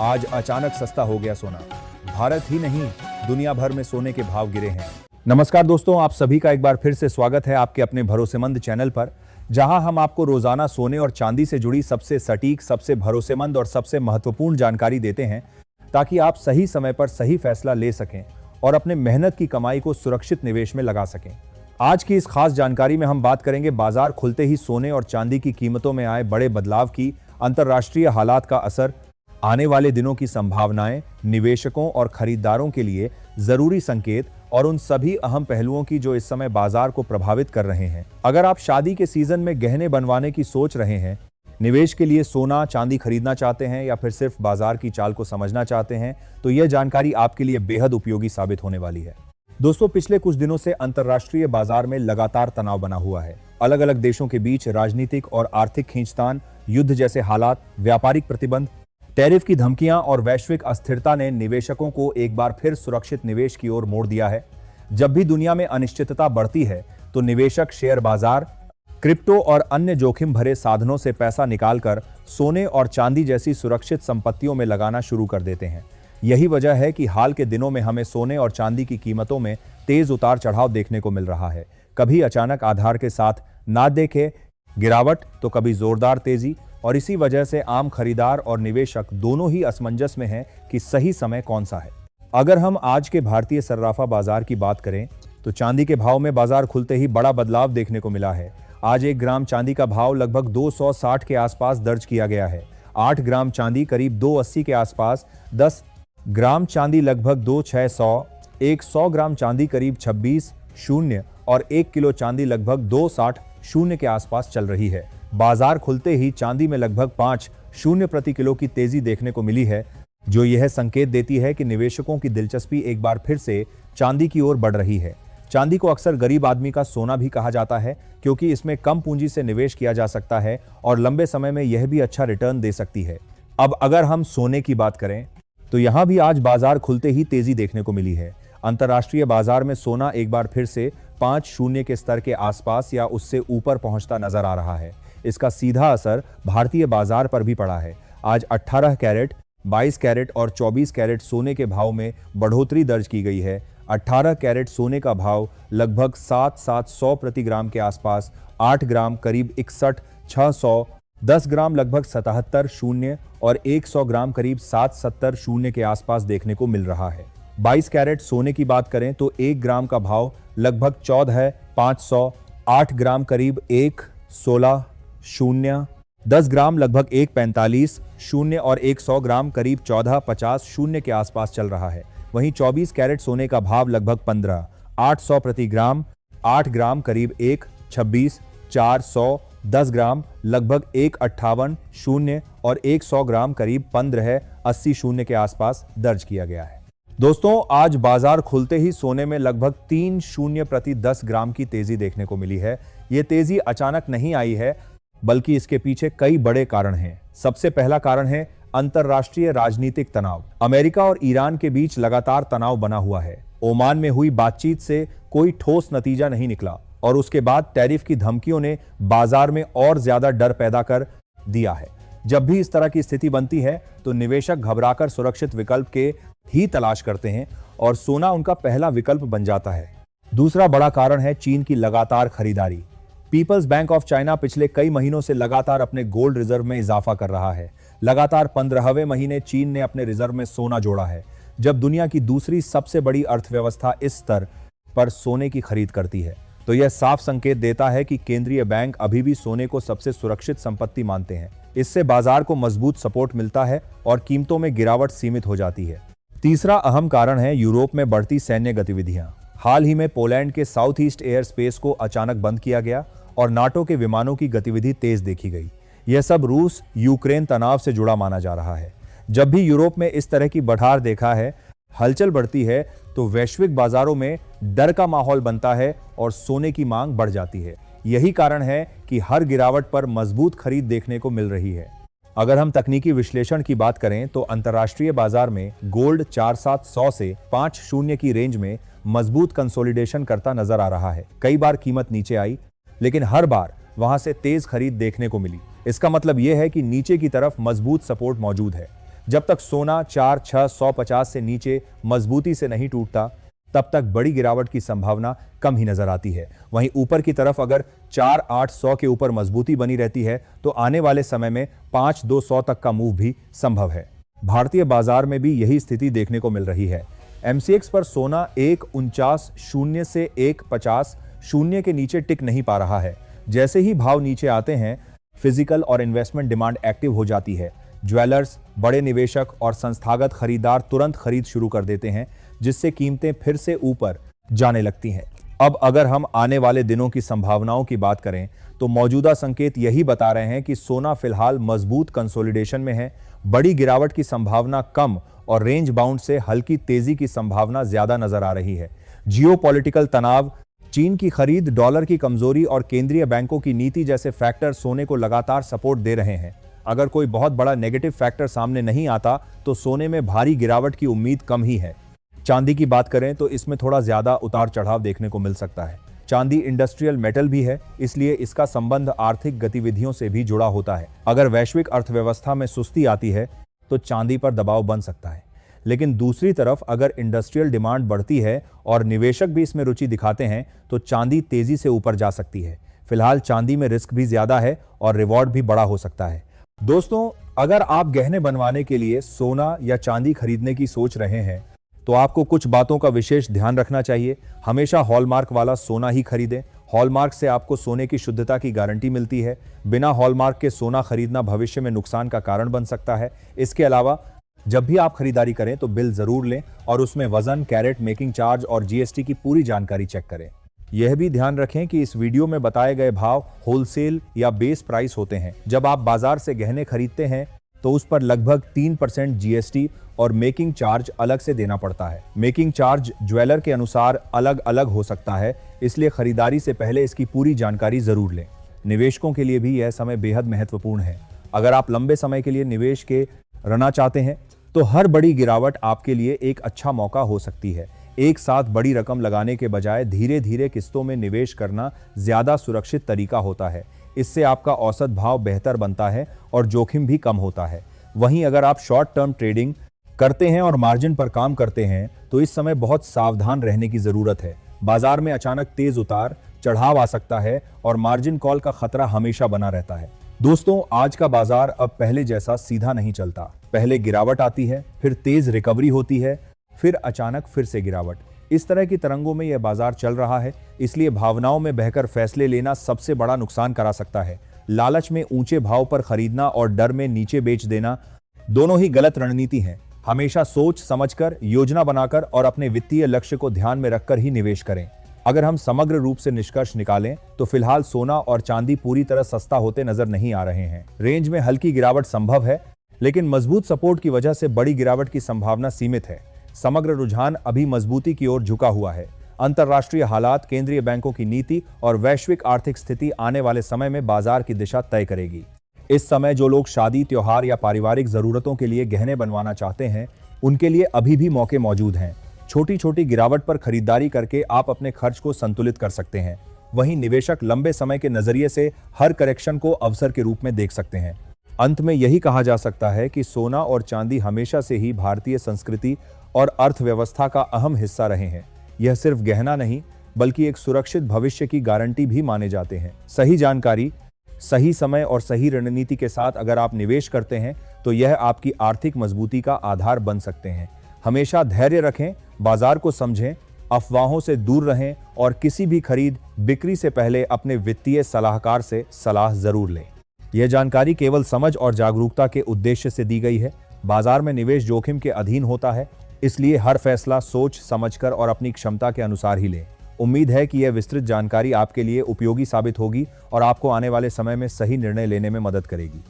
आज अचानक सस्ता हो गया सोना। भारत ही नहीं, दुनिया भर में सोने के भाव गिरे हैं। नमस्कार दोस्तों, आप सभी का एक बार फिर से स्वागत है आपके अपने भरोसेमंद चैनल पर, जहां हम आपको रोजाना सोने और चांदी से जुड़ी सबसे सटीक, सबसे भरोसेमंद और सबसे महत्वपूर्ण जानकारी देते हैं, ताकि आप सही समय पर सही फैसला ले सकें और अपने मेहनत की कमाई को सुरक्षित निवेश में लगा सकें। आज की इस खास जानकारी में हम बात करेंगे बाजार खुलते ही सोने और चांदी की कीमतों में आए बड़े बदलाव की, अंतर्राष्ट्रीय हालात का असर, आने वाले दिनों की संभावनाएं, निवेशकों और खरीदारों के लिए जरूरी संकेत और उन सभी अहम पहलुओं की जो इस समय बाजार को प्रभावित कर रहे हैं। अगर आप शादी के सीजन में गहने बनवाने की सोच रहे हैं, निवेश के लिए सोना चांदी खरीदना चाहते हैं या फिर सिर्फ बाजार की चाल को समझना चाहते हैं, तो यह जानकारी आपके लिए बेहद उपयोगी साबित होने वाली है। दोस्तों, पिछले कुछ दिनों से अंतर्राष्ट्रीय बाजार में लगातार तनाव बना हुआ है। अलग अलग देशों के बीच राजनीतिक और आर्थिक खींचतान, युद्ध जैसे हालात, व्यापारिक प्रतिबंध, टैरिफ की धमकियां और वैश्विक अस्थिरता ने निवेशकों को एक बार फिर सुरक्षित निवेश की ओर मोड़ दिया है। जब भी दुनिया में अनिश्चितता बढ़ती है, तो निवेशक शेयर बाजार, क्रिप्टो और अन्य जोखिम भरे साधनों से पैसा निकालकर सोने और चांदी जैसी सुरक्षित संपत्तियों में लगाना शुरू कर देते हैं। यही वजह है कि हाल के दिनों में हमें सोने और चांदी की कीमतों में तेज उतार चढ़ाव देखने को मिल रहा है। कभी अचानक आधार के साथ ना देखे गिरावट, तो कभी जोरदार तेजी, और इसी वजह से आम खरीदार और निवेशक दोनों ही असमंजस में हैं कि सही समय कौन सा है। अगर हम आज के भारतीय सर्राफा बाजार की बात करें, तो चांदी के भाव में बाजार खुलते ही बड़ा बदलाव देखने को मिला है। आज 1 ग्राम चांदी का भाव लगभग 260 के आसपास दर्ज किया गया है। 8 ग्राम चांदी करीब 280 के आसपास, 10 ग्राम चांदी लगभग 2600, 100 ग्राम चांदी करीब 26.0 और 1 किलो चांदी लगभग 2.60 के आसपास चल रही है। बाजार खुलते ही चांदी में लगभग 5.0 प्रति किलो की तेजी देखने को मिली है, जो यह संकेत देती है कि निवेशकों की दिलचस्पी एक बार फिर से चांदी की ओर बढ़ रही है। चांदी को अक्सर गरीब आदमी का सोना भी कहा जाता है, क्योंकि इसमें कम पूंजी से निवेश किया जा सकता है और लंबे समय में यह भी अच्छा रिटर्न दे सकती है। अब अगर हम सोने की बात करें, तो यहां भी आज बाजार खुलते ही तेजी देखने को मिली है। अंतर्राष्ट्रीय बाजार में सोना एक बार फिर से 5.0 के स्तर के आसपास या उससे ऊपर पहुंचता नजर आ रहा है। इसका सीधा असर भारतीय बाजार पर भी पड़ा है। आज 18 कैरेट, 22 कैरेट और 24 कैरेट सोने के भाव में बढ़ोतरी दर्ज की गई है। 18 कैरेट सोने का भाव लगभग 7,700 प्रति ग्राम के आसपास, 8 ग्राम करीब 61,600, 10 ग्राम लगभग 77.0 और 100 ग्राम करीब 770 के आसपास देखने को मिल रहा है। 22 कैरेट सोने की बात करें तो 1 ग्राम का भाव लगभग 14,500, 8 ग्राम करीब 1,16,0, 10 ग्राम लगभग 1,45,0 और 100 ग्राम करीब 14,50 के आसपास चल रहा है। वहीं 24 कैरेट सोने का भाव लगभग 15,800 प्रति ग्राम, 8 ग्राम करीब 1,26,400, 10 ग्राम लगभग 1,58,0 और 100 ग्राम करीब 15,80 के आसपास दर्ज किया गया है। दोस्तों, आज बाजार खुलते ही सोने में लगभग 3.0 प्रति 10 ग्राम की तेजी देखने को मिली है। ये तेजी अचानक नहीं आई है, बल्कि इसके पीछे कई बड़े कारण हैं। सबसे पहला कारण है अंतर्राष्ट्रीय राजनीतिक तनाव। अमेरिका और ईरान के बीच लगातार तनाव बना हुआ है। ओमान में हुई बातचीत से कोई ठोस नतीजा नहीं निकला और उसके बाद टैरिफ की धमकियों ने बाजार में और ज्यादा डर पैदा कर दिया है। जब भी इस तरह की स्थिति बनती है, तो निवेशक घबराकर सुरक्षित विकल्प के ही तलाश करते हैं और सोना उनका पहला विकल्प बन जाता है। दूसरा बड़ा कारण है चीन की लगातार खरीदारी। पीपल्स बैंक ऑफ चाइना पिछले कई महीनों से लगातार अपने गोल्ड रिजर्व में इजाफा कर रहा है। लगातार 15वें महीने चीन ने अपने रिजर्व में सोना जोड़ा है। जब दुनिया की दूसरी सबसे बड़ी अर्थव्यवस्था इस स्तर पर सोने की खरीद करती है, तो यह साफ संकेत देता है कि केंद्रीय बैंक अभी भी सोने को सबसे सुरक्षित संपत्ति मानते हैं। इससे बाजार को मजबूत सपोर्ट मिलता है और कीमतों में गिरावट सीमित हो जाती है। तीसरा अहम कारण है यूरोप में बढ़ती सैन्य गतिविधियां। हाल ही में पोलैंड के साउथ ईस्ट एयर स्पेस को अचानक बंद किया गया और नाटो के विमानों की गतिविधि तेज देखी गई। यह सब रूस यूक्रेन तनाव से जुड़ा माना जा रहा है। जब भी यूरोप में इस तरह की बढ़ार देखा है, हलचल बढ़ती है, तो वैश्विक बाजारों में डर का माहौल बनता है और सोने की मांग बढ़ जाती है। यही कारण है कि हर गिरावट पर मजबूत खरीद देखने को मिल रही है। अगर हम तकनीकी विश्लेषण की बात करें, तो अंतर्राष्ट्रीय बाजार में गोल्ड 4,700 से 5.0 की रेंज में मजबूत कंसोलिडेशन करता नजर आ रहा है। कई बार कीमत नीचे आई, लेकिन हर बार वहां से तेज खरीद देखने को मिली। इसका मतलब यह है कि नीचे की तरफ मजबूत सपोर्ट मौजूद है। जब तक सोना 4-6-150 से नीचे मजबूती से नहीं टूटता तब तक बड़ी गिरावट की संभावना कम ही नजर आती है। वहीं ऊपर की तरफ अगर 4-8-100 के ऊपर मजबूती बनी रहती है तो आने वाले समय में 5-200 तक का मूव भी संभव है। भारतीय बाजार में भी यही स्थिति देखने को मिल रही है। एमसीएक्स पर सोना 1.49 से 1.50 के नीचे टिक नहीं पा रहा है। जैसे ही भाव नीचे आते हैं फिजिकल और इन्वेस्टमेंट डिमांड एक्टिव हो जाती है। ज्वेलर्स, बड़े निवेशक और संस्थागत खरीदार तुरंत खरीद शुरू कर देते हैं, जिससे कीमतें फिर से ऊपर जाने लगती हैं। अब अगर हम आने वाले दिनों की संभावनाओं की बात करें तो मौजूदा संकेत यही बता रहे हैं कि सोना फिलहाल मजबूत कंसोलिडेशन में है। बड़ी गिरावट की संभावना कम और रेंज बाउंड से हल्की तेजी की संभावना ज्यादा नजर आ रही है। जियोपॉलिटिकल तनाव, चीन की खरीद, डॉलर की कमजोरी और केंद्रीय बैंकों की नीति जैसे फैक्टर सोने को लगातार सपोर्ट दे रहे हैं। अगर कोई बहुत बड़ा नेगेटिव फैक्टर सामने नहीं आता तो सोने में भारी गिरावट की उम्मीद कम ही है। चांदी की बात करें तो इसमें थोड़ा ज्यादा उतार चढ़ाव देखने को मिल सकता है। चांदी इंडस्ट्रियल मेटल भी है, इसलिए इसका संबंध आर्थिक गतिविधियों से भी जुड़ा होता है। अगर वैश्विक अर्थव्यवस्था में सुस्ती आती है तो चांदी पर दबाव बन सकता है। लेकिन दूसरी तरफ अगर इंडस्ट्रियल डिमांड बढ़ती है और निवेशक भी इसमें रुचि दिखाते हैं तो चांदी तेजी से ऊपर जा सकती है। फिलहाल चांदी में रिस्क भी ज्यादा है और रिवॉर्ड भी बड़ा हो सकता है। दोस्तों, अगर आप गहने बनवाने के लिए सोना या चांदी खरीदने की सोच रहे हैं तो आपको कुछ बातों का विशेष ध्यान रखना चाहिए। हमेशा हॉलमार्क वाला सोना ही खरीदें। हॉलमार्क से आपको सोने की शुद्धता की गारंटी मिलती है। बिना हॉलमार्क के सोना खरीदना भविष्य में नुकसान का कारण बन सकता है। इसके अलावा जब भी आप खरीदारी करें तो बिल जरूर लें और उसमें वजन, कैरेट, मेकिंग चार्ज और जीएसटी की पूरी जानकारी चेक करें। यह भी ध्यान रखें कि इस वीडियो में बताए गए भाव होलसेल या बेस प्राइस होते हैं। जब आप बाजार से गहने खरीदते हैं तो उस पर लगभग 3% जीएसटी और मेकिंग चार्ज अलग से देना पड़ता है। मेकिंग चार्ज ज्वेलर के अनुसार अलग अलग हो सकता है, इसलिए खरीदारी से पहले इसकी पूरी जानकारी जरूर लें। निवेशकों के लिए भी यह समय बेहद महत्वपूर्ण है। अगर आप लंबे समय के लिए निवेश के रहना चाहते हैं तो हर बड़ी गिरावट आपके लिए एक अच्छा मौका हो सकती है। एक साथ बड़ी रकम लगाने के बजाय धीरे धीरे किस्तों में निवेश करना ज्यादा सुरक्षित तरीका होता है। इससे आपका औसत भाव बेहतर बनता है और जोखिम भी कम होता है। वहीं अगर आप शॉर्ट टर्म ट्रेडिंग करते हैं और मार्जिन पर काम करते हैं तो इस समय बहुत सावधान रहने की जरूरत है। बाजार में अचानक तेज उतार चढ़ाव आ सकता है और मार्जिन कॉल का खतरा हमेशा बना रहता है। दोस्तों, आज का बाजार अब पहले जैसा सीधा नहीं चलता। पहले गिरावट आती है, फिर तेज रिकवरी होती है, फिर अचानक फिर से गिरावट। इस तरह की तरंगों में यह बाजार चल रहा है, इसलिए भावनाओं में बहकर फैसले लेना सबसे बड़ा नुकसान करा सकता है। लालच में ऊंचे भाव पर खरीदना और डर में नीचे बेच देना दोनों ही गलत रणनीति हैं। हमेशा सोच समझकर, योजना बनाकर और अपने वित्तीय लक्ष्य को ध्यान में रखकर ही निवेश करें। अगर हम समग्र रूप से निष्कर्ष निकालें तो फिलहाल सोना और चांदी पूरी तरह सस्ता होते नजर नहीं आ रहे हैं। रेंज में हल्की गिरावट संभव है, लेकिन मजबूत सपोर्ट की वजह से बड़ी गिरावट की संभावना सीमित है। समग्र रुझान अभी मजबूती की ओर झुका हुआ है। अंतर्राष्ट्रीय हालात, केंद्रीय बैंकों की नीति और वैश्विक आर्थिक स्थिति आने वाले समय में बाजार की दिशा तय करेगी। इस समय जो लोग शादी, त्योहार या पारिवारिक जरूरतों के लिए गहने बनवाना चाहते हैं, उनके लिए अभी भी मौके मौजूद हैं। छोटी छोटी गिरावट पर खरीदारी करके आप अपने खर्च को संतुलित कर सकते हैं। वहीं निवेशक लंबे समय के नजरिए से हर करेक्शन को अवसर के रूप में देख सकते हैं। अंत में यही कहा जा सकता है कि सोना और चांदी हमेशा से ही भारतीय संस्कृति और अर्थव्यवस्था का अहम हिस्सा रहे हैं। यह सिर्फ गहना नहीं, बल्कि एक सुरक्षित भविष्य की गारंटी भी माने जाते हैं। सही जानकारी, सही समय और सही रणनीति के साथ अगर आप निवेश करते हैं तो यह आपकी आर्थिक मजबूती का आधार बन सकते हैं। हमेशा धैर्य रखें, बाजार को समझें, अफवाहों से दूर रहें और किसी भी खरीद बिक्री से पहले अपने वित्तीय सलाहकार से सलाह जरूर लें। यह जानकारी केवल समझ और जागरूकता के उद्देश्य से दी गई है। बाजार में निवेश जोखिम के अधीन होता है, इसलिए हर फैसला सोच समझकर और अपनी क्षमता के अनुसार ही लें। उम्मीद है कि यह विस्तृत जानकारी आपके लिए उपयोगी साबित होगी और आपको आने वाले समय में सही निर्णय लेने में मदद करेगी।